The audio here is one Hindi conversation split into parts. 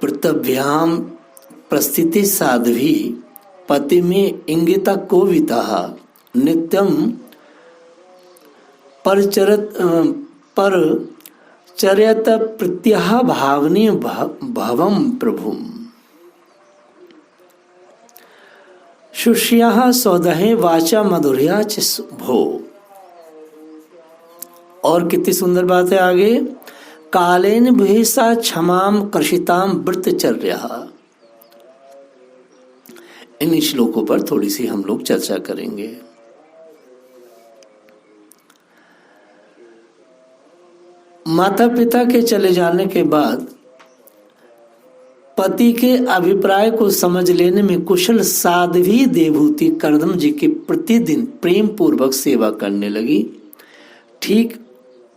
पृथ्व्याम प्रस्थिति साध्वी पति में इंगिता कोवितः नित्यम परचर्यत प्रत्याह भावनी भवम प्रभुम शुष्या सौदहे वाचा मधुर्या च भो। और कितनी सुंदर बात है आगे, कालेन भूषा क्षमाम कर्षिताम वृत्तचर्या। इन श्लोकों पर थोड़ी सी हम लोग चर्चा करेंगे। माता पिता के चले जाने के बाद पति के अभिप्राय को समझ लेने में कुशल साध्वी देवहूति कर्दम जी की प्रतिदिन प्रेम पूर्वक सेवा करने लगी। ठीक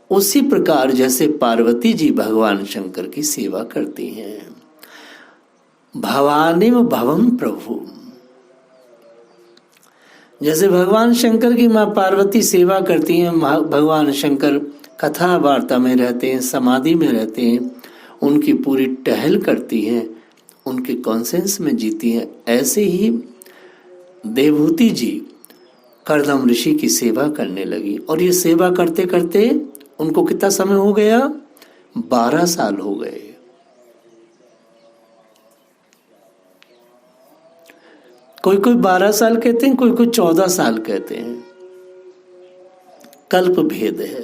उसी प्रकार जैसे पार्वती जी भगवान शंकर की सेवा करती हैं। भवानीम भवम प्रभु, जैसे भगवान शंकर की मां पार्वती सेवा करती हैं, भगवान शंकर कथा वार्ता में रहते हैं, समाधि में रहते हैं, उनकी पूरी टहल करती हैं, उनके कॉन्सेंस में जीती हैं, ऐसे ही देवहूति जी कर्दम ऋषि की सेवा करने लगी। और ये सेवा करते करते उनको कितना समय हो गया, 12 साल हो गए। कोई कोई 12 साल कहते हैं, कोई कोई 14 साल कहते हैं, कल्प भेद है।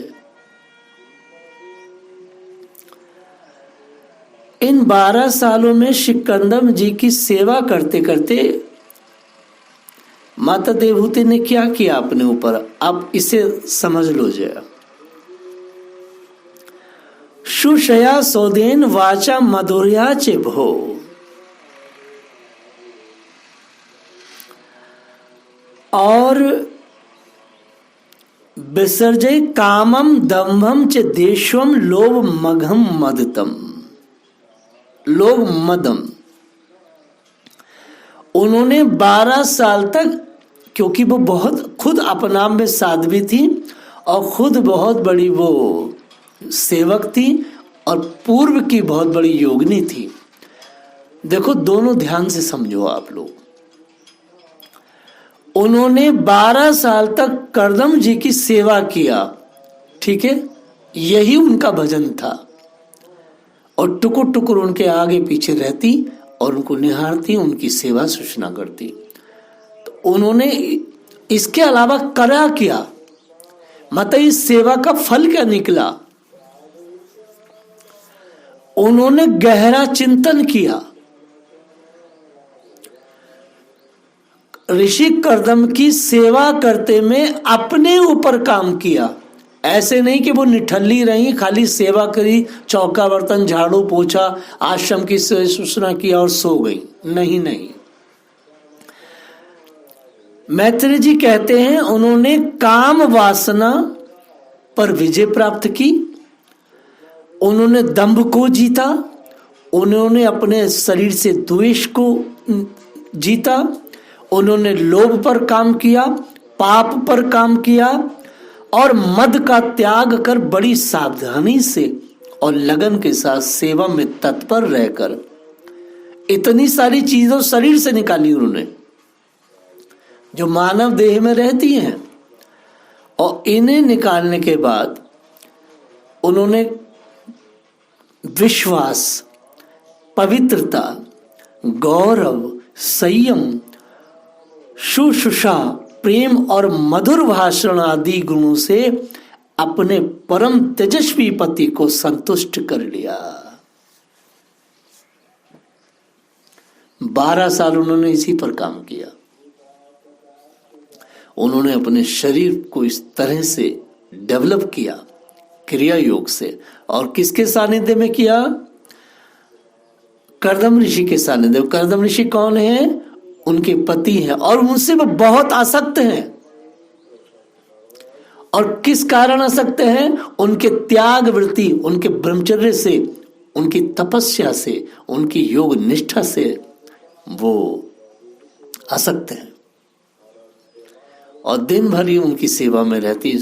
इन 12 सालों में श्री कर्दम जी की सेवा करते करते माता देवहूति ने क्या किया अपने ऊपर, आप इसे समझ लो जरा। सुषया सौदेन वाचा मधुर्या च भो, और विसर्जय कामम दम्भम च देशवम लोभ मघम मदतम, लोभ मदम। उन्होंने 12 साल तक, क्योंकि वो बहुत खुद अपने आप में साध्वी थी और खुद बहुत बड़ी वो सेवक थी और पूर्व की बहुत बड़ी योगिनी थी। देखो दोनों ध्यान से समझो आप लोग। उन्होंने 12 साल तक कर्दम जी की सेवा किया, ठीक है, यही उनका भजन था। और टुकुर टुकुर उनके आगे पीछे रहती और उनको निहारती, उनकी सेवा सूचना करती। तो उन्होंने इसके अलावा करा क्या, मतलब इस सेवा का फल क्या निकला। उन्होंने गहरा चिंतन किया। ऋषि कर्दम की सेवा करते में अपने ऊपर काम किया। ऐसे नहीं कि वो निठल्ली रही, खाली सेवा करी, चौका बर्तन झाड़ू पोछा, आश्रम की सूचना किया और सो गई। नहीं नहीं, मैत्री जी कहते हैं उन्होंने काम वासना पर विजय प्राप्त की, उन्होंने दंभ को जीता, उन्होंने अपने शरीर से द्वेष को जीता, उन्होंने लोभ पर काम किया, पाप पर काम किया और मद का त्याग कर बड़ी सावधानी से और लगन के साथ सेवा में तत्पर रहकर इतनी सारी चीजों शरीर से निकाली उन्होंने जो मानव देह में रहती हैं। और इन्हें निकालने के बाद उन्होंने विश्वास, पवित्रता, गौरव, संयम, शुश्रूषा, प्रेम और मधुर भाषण आदि गुणों से अपने परम तेजस्वी पति को संतुष्ट कर लिया। 12 साल उन्होंने इसी पर काम किया। उन्होंने अपने शरीर को इस तरह से डेवलप किया क्रिया योग से। और किसके सानिध्य में किया, कर्दम ऋषि के सानिध्य। कर्दम ऋषि कौन है, उनके पति हैं और उनसे वो बहुत आसक्त हैं। और किस कारण आसक्त हैं, उनके त्याग वृत्ति, उनके ब्रह्मचर्य से, उनकी तपस्या से, उनकी योग निष्ठा से वो आसक्त हैं। और दिन भर ही उनकी सेवा में रहती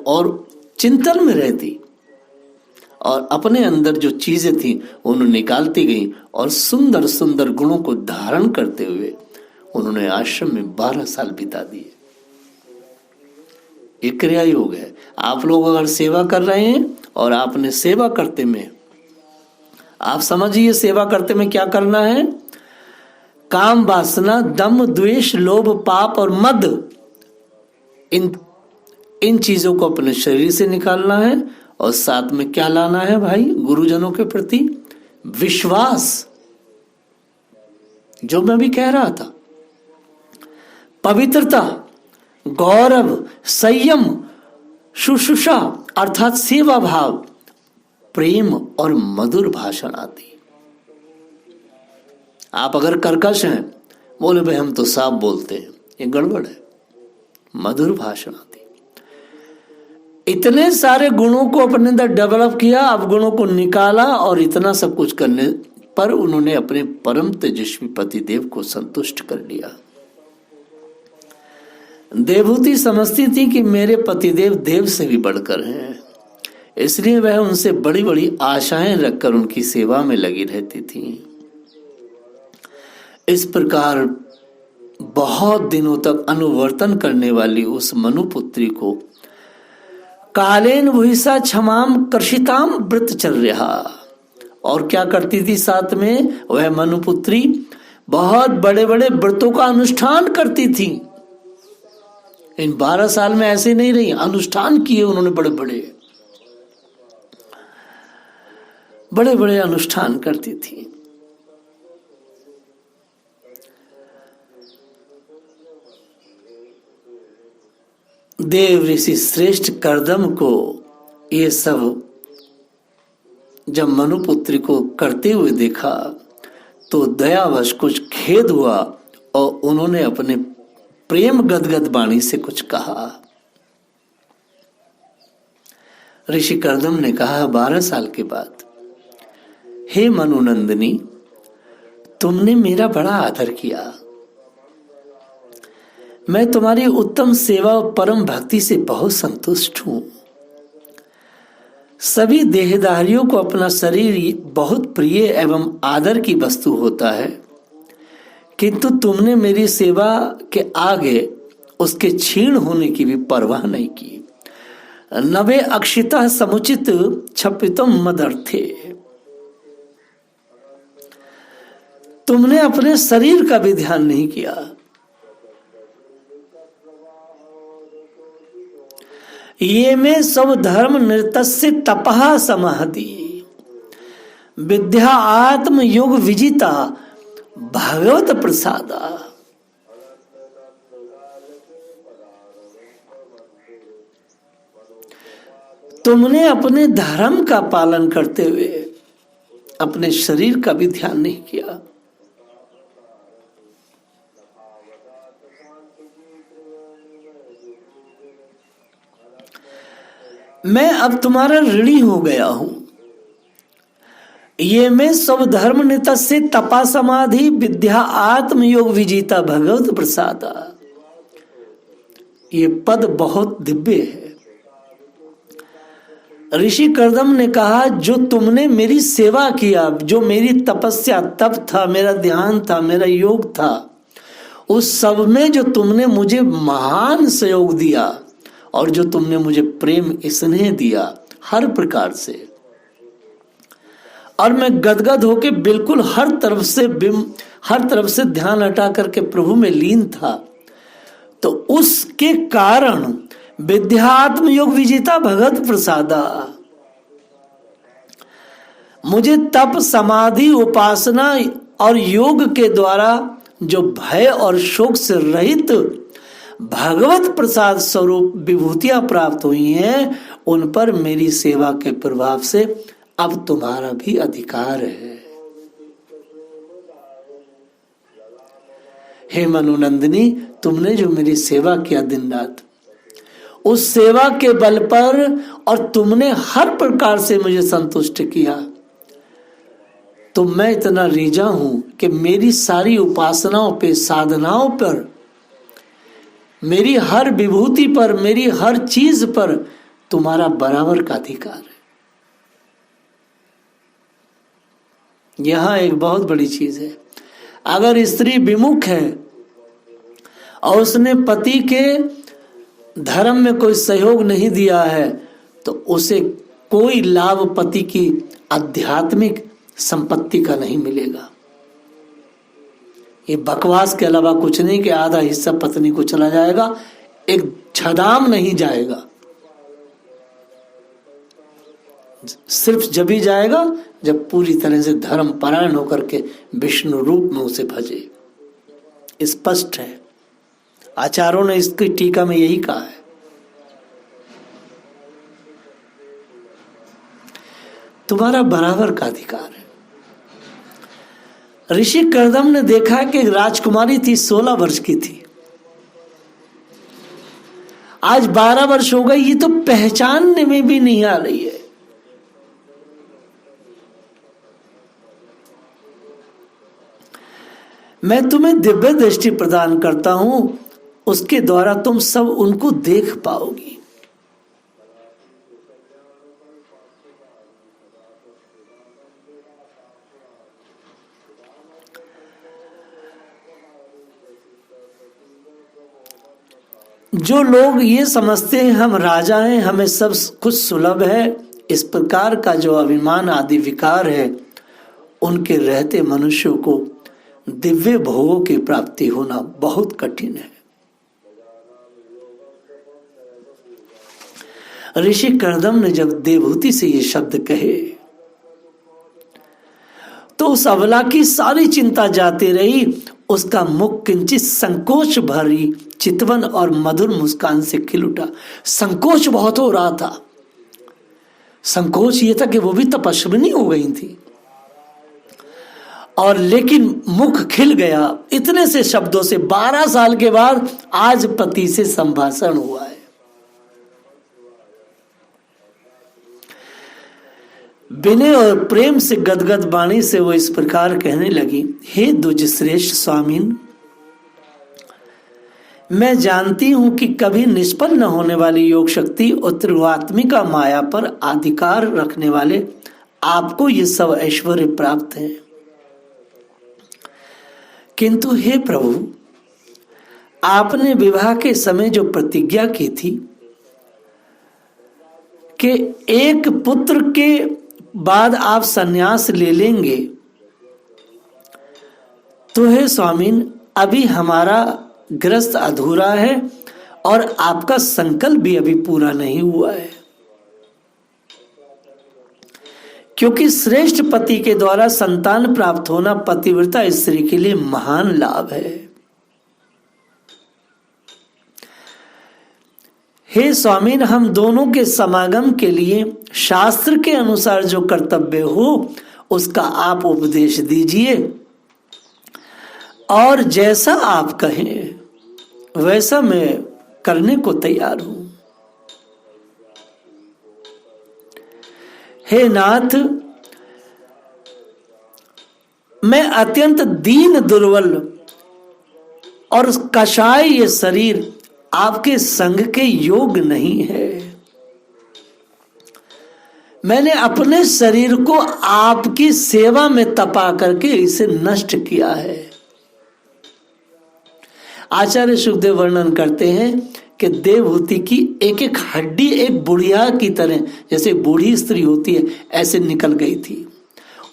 और चिंतन में रहती। और अपने अंदर जो चीजें थी उन्होंने निकालती गई और सुंदर सुंदर गुणों को धारण करते हुए उन्होंने आश्रम में 12 साल बिता दिए। ये क्रिया योग है। आप लोग अगर सेवा कर रहे हैं और आपने सेवा करते में, आप समझिए सेवा करते में क्या करना है, काम वासना दम द्वेष लोभ पाप और मद, इन चीजों को अपने शरीर से निकालना है और साथ में क्या लाना है भाई, गुरुजनों के प्रति विश्वास, जो मैं भी कह रहा था, पवित्रता, गौरव, संयम, शुश्रूषा अर्थात सेवा भाव, प्रेम और मधुर भाषण आदि। आप अगर कर्कश हैं, बोले भाई हम तो साफ बोलते हैं, ये गड़बड़ है। मधुर भाषण आदि, इतने सारे गुणों को अपने अंदर डेवलप किया, अब गुणों को निकाला और इतना सब कुछ करने पर उन्होंने अपने परम तेजस्वी पतिदेव को संतुष्ट कर लिया। देवहूति समझती थी कि मेरे पतिदेव देव से भी बढ़कर हैं, इसलिए वह उनसे बड़ी बड़ी आशाएं रखकर उनकी सेवा में लगी रहती थी। इस प्रकार बहुत दिनों तक अनुवर्तन करने वाली उस मनुपुत्री को कालेन भूषा क्षमाम कर्षिताम व्रतचर्या, और क्या करती थी साथ में वह मनुपुत्री, बहुत बड़े बड़े व्रतों का अनुष्ठान करती थी। इन 12 साल में ऐसे नहीं रही, अनुष्ठान किए उन्होंने, बड़े बड़े अनुष्ठान करती थी। देव ऋषि श्रेष्ठ कर्दम को ये सब जब मनुपुत्री को करते हुए देखा तो दयावश कुछ खेद हुआ और उन्होंने अपने प्रेम गदगद वाणी से कुछ कहा। ऋषि कर्दम ने कहा 12 साल के बाद, हे मनुनंदिनी, तुमने मेरा बड़ा आदर किया, मैं तुम्हारी उत्तम सेवा और परम भक्ति से बहुत संतुष्ट हूं। सभी देहधारियों को अपना शरीर बहुत प्रिय एवं आदर की वस्तु होता है, किंतु तुमने मेरी सेवा के आगे उसके क्षीण होने की भी परवाह नहीं की। नवे अक्षिता समुचित क्षपितम मदर्थे, तुमने अपने शरीर का भी ध्यान नहीं किया। ये में सब धर्म निर्तस्य तपः समाधि विद्या आत्म योग विजिता भगवत प्रसादा। तुमने अपने धर्म का पालन करते हुए अपने शरीर का भी ध्यान नहीं किया। मैं अब तुम्हारा ऋणी हो गया हूं। ये मैं सब धर्म नित से तपा समाधि विद्या आत्म योग विजिता भगवत प्रसादा। ये पद बहुत दिव्य है। ऋषि कर्दम ने कहा, जो तुमने मेरी सेवा किया, जो मेरी तपस्या तप था, मेरा ध्यान था, मेरा योग था, उस सब में जो तुमने मुझे महान सहयोग दिया और जो तुमने मुझे प्रेम स्नेह दिया हर प्रकार से, और मैं गदगद होके बिल्कुल हर तरफ से ध्यान हटा करके प्रभु में लीन था, तो उसके कारण विद्यात्म योग विजेता भगत प्रसादा, मुझे तप समाधि उपासना और योग के द्वारा जो भय और शोक से रहित भगवत प्रसाद स्वरूप विभूतियां प्राप्त हुई हैं, उन पर मेरी सेवा के प्रभाव से अब तुम्हारा भी अधिकार है। हे मनुनंदिनी, तुमने जो मेरी सेवा किया दिन रात, उस सेवा के बल पर और तुमने हर प्रकार से मुझे संतुष्ट किया, तो मैं इतना रीझा हूं कि मेरी सारी उपासनाओं पे, साधनाओं पर, मेरी हर विभूति पर, मेरी हर चीज पर तुम्हारा बराबर का अधिकार है। यहां एक बहुत बड़ी चीज है। अगर स्त्री विमुख है और उसने पति के धर्म में कोई सहयोग नहीं दिया है तो उसे कोई लाभ पति की आध्यात्मिक संपत्ति का नहीं मिलेगा। ये बकवास के अलावा कुछ नहीं कि आधा हिस्सा पत्नी को चला जाएगा, एक छदाम नहीं जाएगा। सिर्फ जब ही जाएगा जब पूरी तरह से धर्म परायण होकर के विष्णु रूप में उसे भजे। स्पष्ट है, आचार्यों ने इसकी टीका में यही कहा है। तुम्हारा बराबर का अधिकार है। ऋषि कर्दम ने देखा कि राजकुमारी थी, 16 वर्ष की थी, आज 12 वर्ष हो गई, ये तो पहचानने में भी नहीं आ रही है। मैं तुम्हें दिव्य दृष्टि प्रदान करता हूं, उसके द्वारा तुम सब उनको देख पाओगी। जो लोग ये समझते हैं हम राजा हैं, हमें सब कुछ सुलभ है, इस प्रकार का जो अभिमान आदि विकार है, उनके रहते मनुष्यों को दिव्य भोगों की प्राप्ति होना बहुत कठिन है। ऋषि कर्दम ने जब देवहूति से ये शब्द कहे तो उस अबला की सारी चिंता जाती रही। उसका मुख किंचित संकोच भरी चितवन और मधुर मुस्कान से खिल उठा। संकोच बहुत हो रहा था। संकोच ये था कि वो भी तपस्विनी हो गई थी, और लेकिन मुख खिल गया इतने से शब्दों से। 12 साल के बाद आज पति से संभाषण हुआ है। विनय और प्रेम से गदगद वाणी से वो इस प्रकार कहने लगी, हे द्विज श्रेष्ठ स्वामीन, मैं जानती हूं कि कभी निष्पन्न न होने वाली योग शक्ति और त्रिवात्मिका माया पर अधिकार रखने वाले आपको ये सब ऐश्वर्य प्राप्त है। किंतु हे प्रभु, आपने विवाह के समय जो प्रतिज्ञा की थी कि एक पुत्र के बाद आप संन्यास ले लेंगे, तो हे स्वामीन, अभी हमारा गृहस्थ अधूरा है और आपका संकल्प भी अभी पूरा नहीं हुआ है, क्योंकि श्रेष्ठ पति के द्वारा संतान प्राप्त होना पतिव्रता स्त्री के लिए महान लाभ है। हे स्वामीन, हम दोनों के समागम के लिए शास्त्र के अनुसार जो कर्तव्य हो उसका आप उपदेश दीजिए, और जैसा आप कहें वैसा मैं करने को तैयार हूं। हे नाथ, मैं अत्यंत दीन दुर्बल और कषाय ये शरीर आपके संग के योग नहीं है। मैंने अपने शरीर को आपकी सेवा में तपा करके इसे नष्ट किया है। आचार्य सुखदेव वर्णन करते हैं कि देवहूति की एक एक हड्डी एक बुढ़िया की तरह, जैसे बूढ़ी स्त्री होती है, ऐसे निकल गई थी।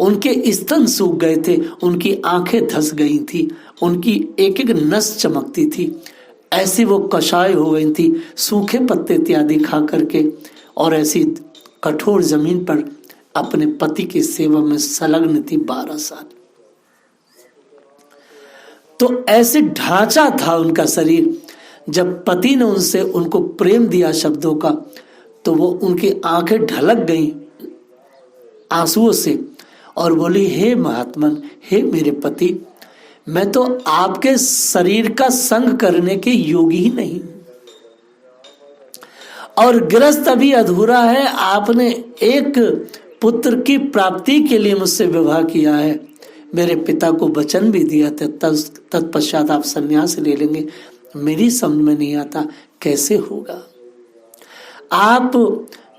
उनके स्तन सूख गए थे, उनकी आंखें धंस गई थी, उनकी एक एक नस चमकती थी, ऐसी वो कषाय हो गई थी, सूखे पत्ते इत्यादि खा करके, और ऐसी कठोर जमीन पर अपने पति की सेवा में संलग्न थी 12 साल। तो ऐसे ढांचा था उनका शरीर। जब पति ने उनको प्रेम दिया शब्दों का, तो वो उनकी आंखें ढलक गईं आंसुओं से और बोली, हे महात्मन, हे मेरे पति, मैं तो आपके शरीर का संग करने के योगी ही नहीं, और गृहस्थ अभी अधूरा है। आपने एक पुत्र की प्राप्ति के लिए मुझसे विवाह किया है, मेरे पिता को वचन भी दिया था, तत्पश्चात आप संन्यास ले लेंगे। मेरी समझ में नहीं आता कैसे होगा। आप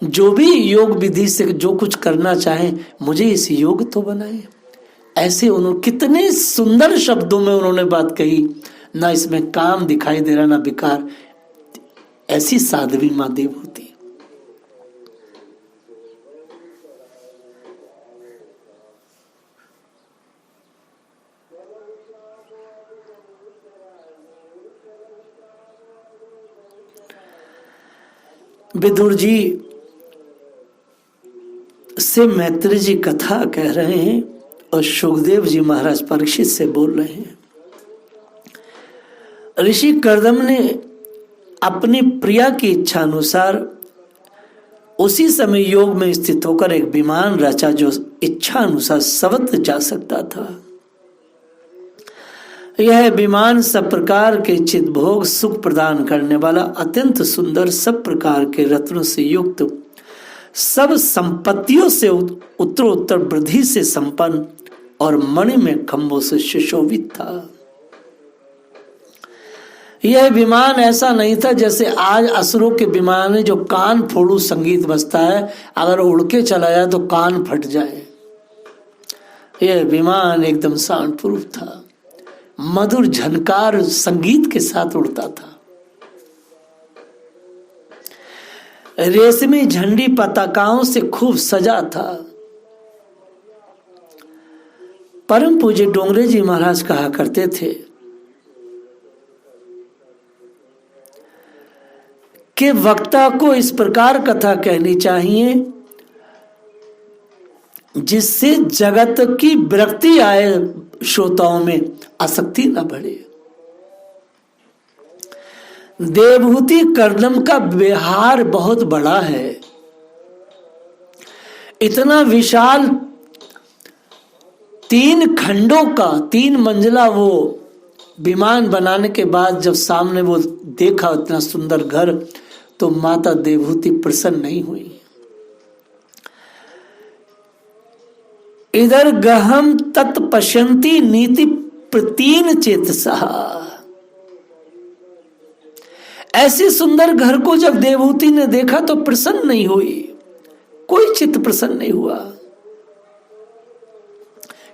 जो भी योग विधि से जो कुछ करना चाहें, मुझे इस योग तो बनाए। ऐसे उन्होंने कितने सुंदर शब्दों में उन्होंने बात कही, ना इसमें काम दिखाई दे रहा ना विकार। ऐसी साध्वी मां देवहूति। विदुर जी से मैत्री जी कथा कह रहे हैं और सुखदेव जी महाराज परीक्षित से बोल रहे हैं। ऋषि कर्दम ने अपनी प्रिया की इच्छा अनुसार उसी समय योग में स्थित होकर एक विमान रचा जो इच्छा अनुसार सर्वत्र जा सकता था। यह विमान सब प्रकार के चित भोग सुख प्रदान करने वाला, अत्यंत सुंदर, सब प्रकार के रत्नों से युक्त, सब संपत्तियों से उत्तरोत्तर वृद्धि से संपन्न और मणि में खंभों से सुशोभित था। यह विमान ऐसा नहीं था जैसे आज असुरों के विमान है जो कान फोड़ू संगीत बजता है, अगर उड़ के चला जाए तो कान फट जाए। यह विमान एकदम साउंड प्रूफ था, मधुर झनकार संगीत के साथ उड़ता था। रेशमी झंडी पताकाओं से खूब सजा था। परम पूज्य डोंगरे जी महाराज कहा करते थे कि वक्ता को इस प्रकार कथा कहनी चाहिए जिससे जगत की विरक्ति आए, श्रोताओं में आसक्ति न बढ़े। देवहूति कर्दम का विहार बहुत बड़ा है। इतना विशाल 3 खंडों का 3 मंजिला वो विमान बनाने के बाद जब सामने वो देखा इतना सुंदर घर, तो माता देवहूति प्रसन्न नहीं हुई। इधर गहम तत्पश्यन्ति नीति प्रतीन चेतसा। ऐसे सुंदर घर को जब देवहूति ने देखा तो प्रसन्न नहीं हुई, कोई चित्त प्रसन्न नहीं हुआ।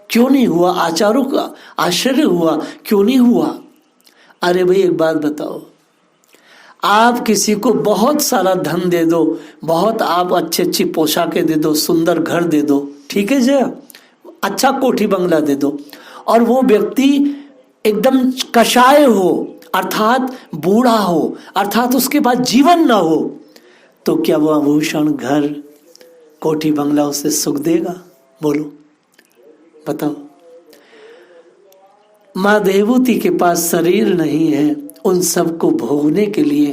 क्यों नहीं हुआ? आचार्यों का आश्चर्य हुआ, क्यों नहीं हुआ? अरे भाई एक बात बताओ, आप किसी को बहुत सारा धन दे दो, बहुत आप अच्छी अच्छी पोशाकें दे दो, सुंदर घर दे दो, ठीक है जी, अच्छा कोठी बंगला दे दो, और वो व्यक्ति एकदम कषाय हो, अर्थात बूढ़ा हो, अर्थात उसके बाद जीवन ना हो, तो क्या वो आभूषण घर कोठी बंगला उसे सुख देगा? बोलो बताओ। माँ देवहूति के पास शरीर नहीं है उन सब को भोगने के लिए,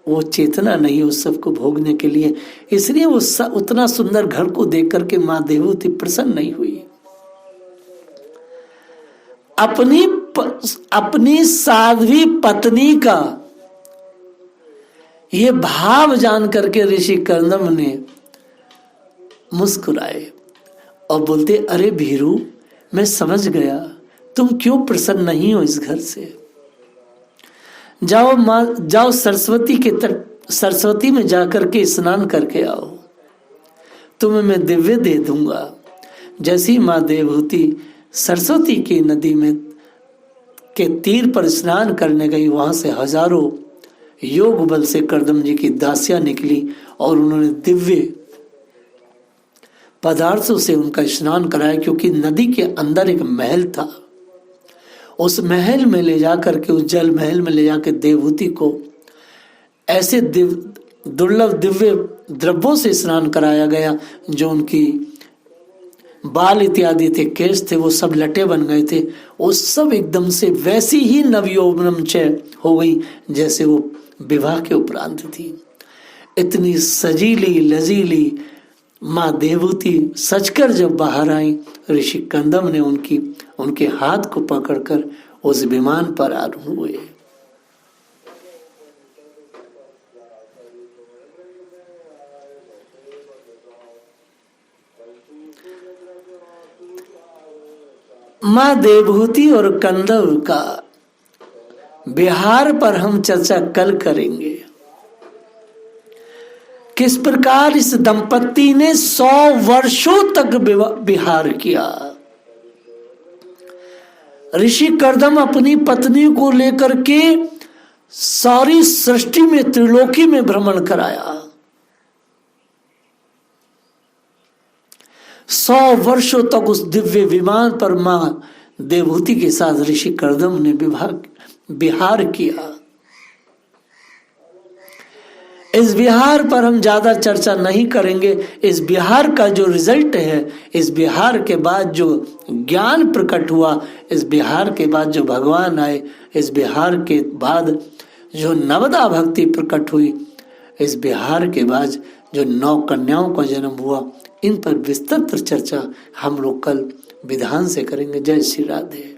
वो चेतना नहीं उस सब को भोगने के लिए, इसलिए वो उतना सुंदर घर को देख करके माँ देवहूति प्रसन्न नहीं हुई। अपनी साध्वी पत्नी का ये भाव जान करके ऋषि कर्दम ने मुस्कुराए और बोलते, अरे भीरू, मैं समझ गया तुम क्यों प्रसन्न नहीं हो इस घर से। जाओ सरस्वती के तट, सरस्वती में जाकर के स्नान करके आओ, तुम्हें मैं दिव्य दे दूंगा। जैसी माँ देवहूति सरस्वती की नदी में के तीर पर स्नान करने गई, वहां से हजारों योग बल से कर्दम जी की दासियां निकली और उन्होंने दिव्य पदार्थों से उनका स्नान कराया, क्योंकि नदी के अंदर एक महल था। उस महल में ले जाकर के, उस जल महल में ले जाकर देवहूति को ऐसे दुर्लभ दिव्य द्रव्यों से स्नान कराया गया, जो उनकी बाल इत्यादि थे, केश थे, वो सब लटे बन गए थे। वो सब एकदम से वैसी ही नवयौवनमय हो गई जैसे वो विवाह के उपरांत थी। इतनी सजीली लजीली माँ देवहूति सचकर जब बाहर आई, ऋषि कर्दम ने उनके हाथ को पकड़कर उस विमान पर आरूढ़ हुए। माँ देवहूति और कंदव का विहार पर हम चर्चा कल करेंगे। किस प्रकार इस दंपत्ति ने 100 वर्षों तक विहार किया। ऋषि कर्दम अपनी पत्नी को लेकर के सारी सृष्टि में, त्रिलोकी में भ्रमण कराया। 100 वर्षों तक उस दिव्य विमान पर मां देवहूति के साथ ऋषि कर्दम ने विहार किया। इस विहार पर हम ज्यादा चर्चा नहीं करेंगे। इस विहार का जो रिजल्ट है, इस विहार के बाद जो ज्ञान प्रकट हुआ, इस विहार के बाद जो भगवान आए, इस विहार के बाद जो नवदा भक्ति प्रकट हुई, इस विहार के बाद जो 9 कन्याओं का जन्म हुआ, इन पर विस्तृत चर्चा हम लोग कल विधान से करेंगे। जय श्री राधे।